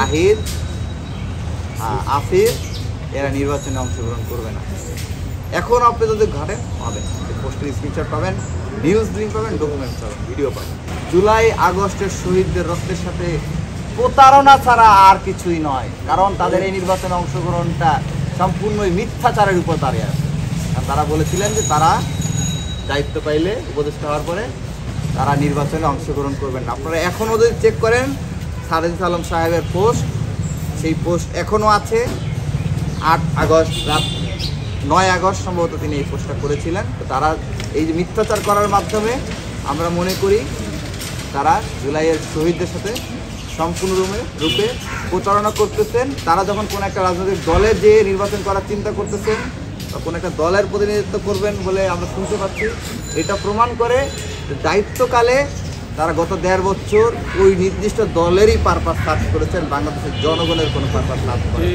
জাহিদ, আফিফ এরা নির্বাচনে অংশগ্রহণ করবে না। এখন আপনি যদি ঘাটেন পাবেন, পোস্টের স্ক্রিনশট পাবেন, নিউজ লিঙ্ক পাবেন, ডকুমেন্টস পাবেন, ভিডিও পাবেন। জুলাই আগস্টের শহীদদের রক্তের সাথে প্রতারণা ছাড়া আর কিছুই নয়, কারণ তাদের এই নির্বাচনে অংশগ্রহণটা সম্পূর্ণই মিথ্যাচারের উপর দাঁড়িয়ে আছে। আর তারা বলেছিলেন যে তারা দায়িত্ব পাইলে, উপদেষ্টা হওয়ার পরে তারা নির্বাচনে অংশগ্রহণ করবেন না। আপনারা এখনও যদি চেক করেন সাদেক আলম সাহেবের পোস্ট, সেই পোস্ট এখনও আছে। 8 আগস্ট রাত 9 আগস্ট সম্ভবত তিনি এই পোস্টটা করেছিলেন। তো তারা এই যে মিথ্যাচার করার মাধ্যমে আমরা মনে করি তারা জুলাইয়ের শহীদদের সাথে সম্পূর্ণরূপে প্রচারণা করতেছেন। তারা যখন কোনো একটা রাজনৈতিক দলে যে নির্বাচন করার চিন্তা করতেছেন বা কোনো একটা দলের প্রতিনিধিত্ব করবেন বলে আমরা শুনতে পাচ্ছি, এটা প্রমাণ করে দায়িত্বকালে তারা গত 1.5 বছর ওই নির্দিষ্ট দলেরই পারপাস কাজ করেছেন, বাংলাদেশের জনগণের কোনো পারপাস কাজ করে।